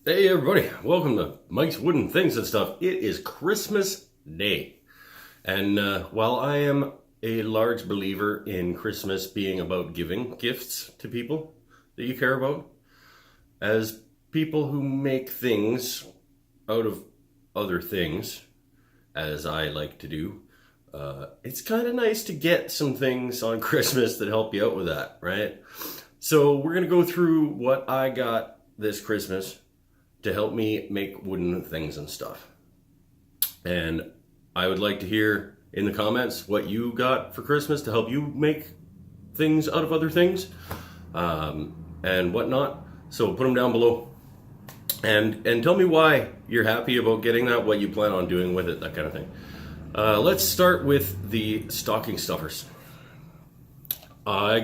Hey everybody, welcome to Mike's Wooden Things and Stuff. It is Christmas Day. And while I am a large believer in Christmas being about giving gifts to people that you care about, as people who make things out of other things, as I like to do, it's kind of nice to get some things on Christmas that help you out with that, right? So we're going to go through what I got this Christmas to help me make wooden things and stuff. And I would like to hear in the comments what you got for Christmas to help you make things out of other things and whatnot. So put them down below and tell me why you're happy about getting that, what you plan on doing with it, that kind of thing. Let's start with the stocking stuffers. My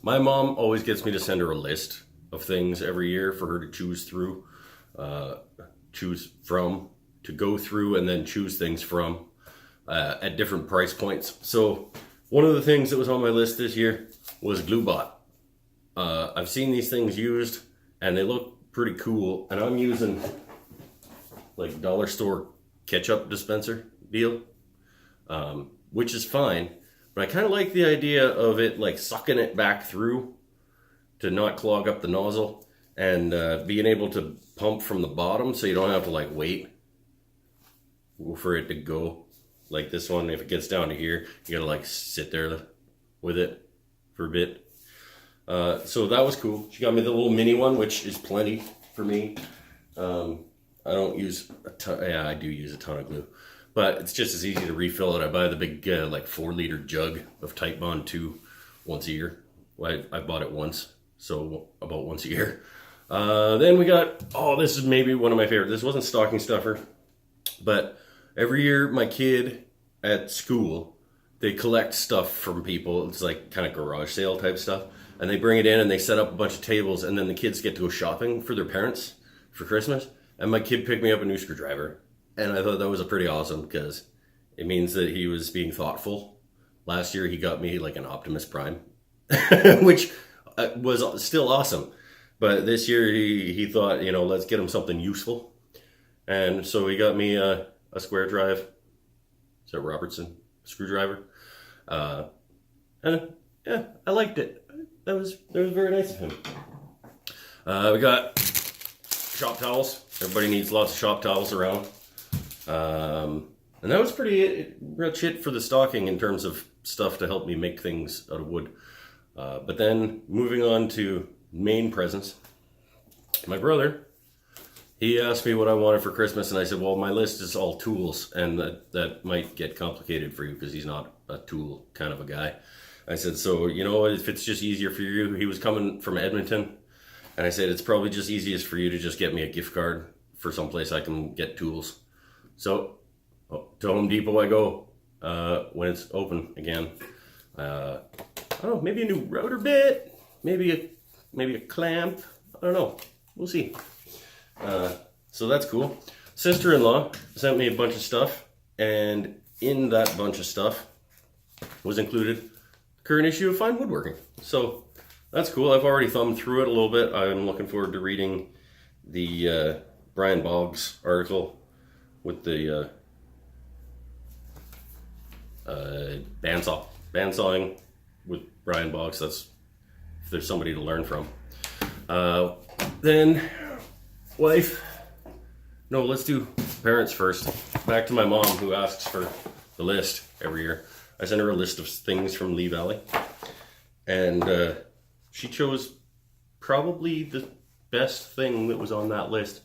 mom always gets me to send her a list of things every year for her to choose from, to go through and then choose things from at different price points. So one of the things that was on my list this year was Gluebot. I've seen these things used and they look pretty cool, and I'm using like dollar store ketchup dispenser deal, which is fine, but I kind of like the idea of it like sucking it back through to not clog up the nozzle, and being able to pump from the bottom so you don't have to like wait for it to go. Like this one, if it gets down to here, you gotta like sit there with it for a bit. So that was cool. She got me the little mini one, which is plenty for me. I don't use a ton, yeah, I do use a ton of glue, but it's just as easy to refill it. I buy the big like 4-liter jug of Type Bond 2 once a year. Well, I bought it once, so about once a year. Then we got, this is maybe one of my favorite. This wasn't stocking stuffer, but every year my kid at school, they collect stuff from people. It's like kind of garage sale type stuff. And they bring it in and they set up a bunch of tables, and then the kids get to go shopping for their parents for Christmas. And my kid picked me up a new screwdriver. And I thought that was pretty awesome because it means that he was being thoughtful. Last year he got me like an Optimus Prime, which was still awesome. But this year he thought, let's get him something useful. And so he got me a square drive. Is that Robertson screwdriver? And yeah, I liked it. That was very nice of him. We got shop towels. Everybody needs lots of shop towels around. And that was pretty much it for the stocking in terms of stuff to help me make things out of wood. But then moving on to main presents, my brother, he asked me what I wanted for Christmas, and I said, well, my list is all tools, and that might get complicated for you because he's not a tool kind of a guy. I said, so if it's just easier for you, he was coming from Edmonton, and I said, it's probably just easiest for you to just get me a gift card for someplace I can get tools. So to Home Depot I go when it's open again. I don't know, maybe a new router bit, maybe a clamp. I don't know. We'll see. So that's cool. Sister-in-law sent me a bunch of stuff, and in that bunch of stuff was included the current issue of Fine Woodworking. So that's cool. I've already thumbed through it a little bit. I'm looking forward to reading the Brian Boggs article with the bandsawing with Brian Boggs. That's if there's somebody to learn from. Then wife. No, let's do parents first. Back to my mom, who asks for the list every year. I sent her a list of things from Lee Valley, and she chose probably the best thing that was on that list.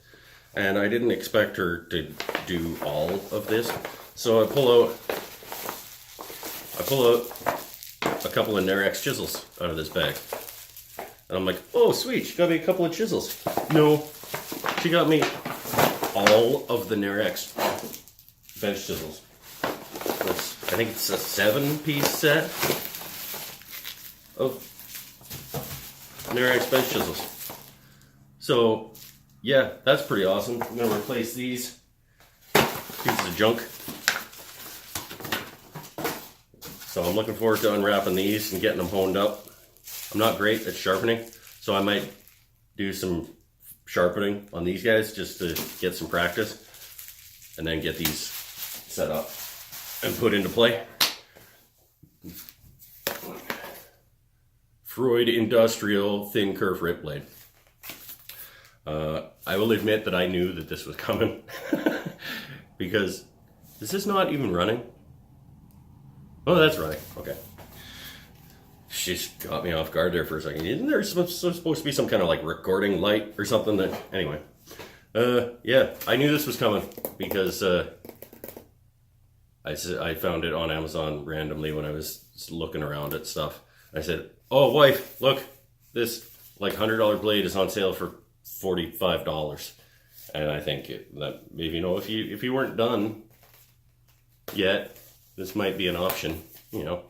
And I didn't expect her to do all of this, so I pull out a couple of Narex Chisels out of this bag. And I'm like, oh sweet, she got me a couple of chisels. No, she got me all of the Narex bench chisels. I think it's a 7-piece set of Narex bench chisels. So yeah, that's pretty awesome. I'm gonna replace these pieces of junk. So I'm looking forward to unwrapping these and getting them honed up. I'm not great at sharpening, so I might do some sharpening on these guys just to get some practice, and then get these set up and put into play. Freud Industrial Thin Curve Rip Blade. I will admit that I knew that this was coming because this is not even running. Oh, that's running. Okay. She's got me off guard there for a second. Isn't there supposed to be some kind of like recording light or something that, anyway. Yeah, I knew this was coming because I found it on Amazon randomly when I was looking around at stuff. I said, "Oh, wife, look, this like $100 blade is on sale for $45." And I think that maybe, you know, if you weren't done yet, this might be an option, you know.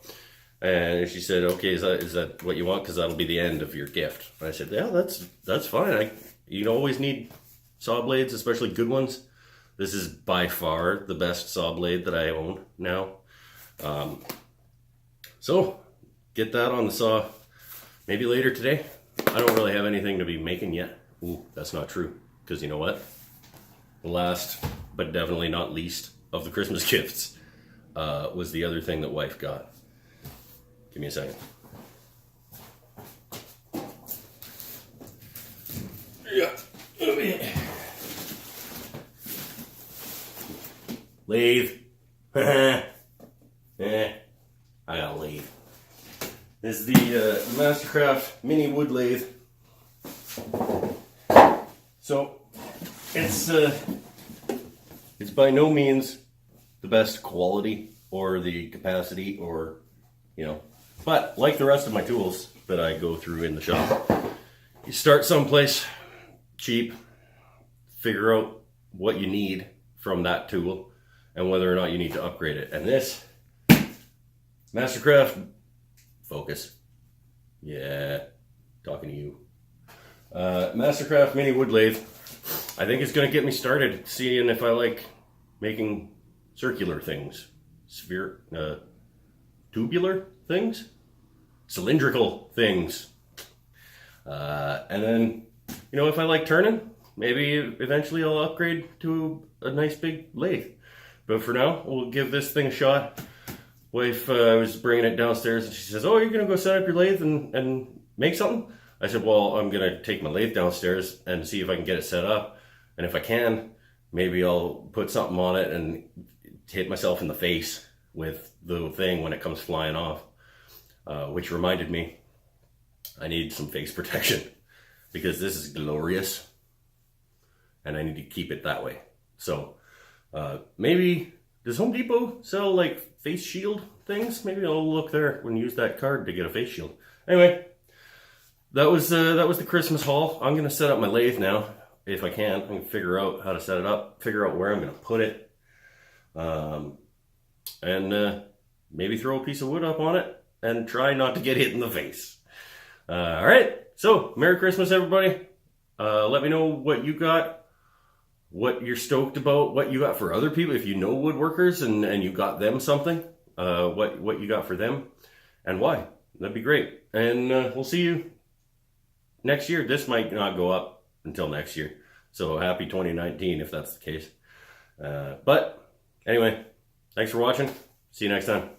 And she said, "Okay, is that what you want? Because that'll be the end of your gift." And I said, "Yeah, that's fine. You always need saw blades, especially good ones. This is by far the best saw blade that I own now. So get that on the saw maybe later today. I don't really have anything to be making yet." Ooh, that's not true. Because you know what? The last, but definitely not least, of the Christmas gifts was the other thing that wife got. Give me a second. Yeah. Lathe. I got a lathe. This is the Mastercraft mini wood lathe. So it's by no means the best quality or the capacity or, you know, but like the rest of my tools that I go through in the shop, you start someplace cheap, figure out what you need from that tool and whether or not you need to upgrade it. And this Mastercraft focus, yeah, talking to you. Mastercraft mini wood lathe, I think it's going to get me started seeing if I like making circular things, tubular things, cylindrical things, and then, you know, if I like turning, maybe eventually I'll upgrade to a nice big lathe. But for now, we'll give this thing a shot. Wife was bringing it downstairs and she says, "Oh, you're going to go set up your lathe and make something?" I said, "Well, I'm going to take my lathe downstairs and see if I can get it set up. And if I can, maybe I'll put something on it and hit myself in the face with the thing when it comes flying off." Which reminded me, I need some face protection because this is glorious and I need to keep it that way. So maybe, does Home Depot sell like face shield things? Maybe I'll look there and use that card to get a face shield. Anyway, that was the Christmas haul. I'm gonna set up my lathe now if I can. I can figure out how to set it up, figure out where I'm gonna put it, and maybe throw a piece of wood up on it and try not to get hit in the face. All right, so Merry Christmas, everybody. Let me know what you got, what you're stoked about, what you got for other people. If you know woodworkers and you got them something, what you got for them and why. That'd be great. And we'll see you next year. This might not go up until next year. So happy 2019 if that's the case. But anyway, thanks for watching. See you next time.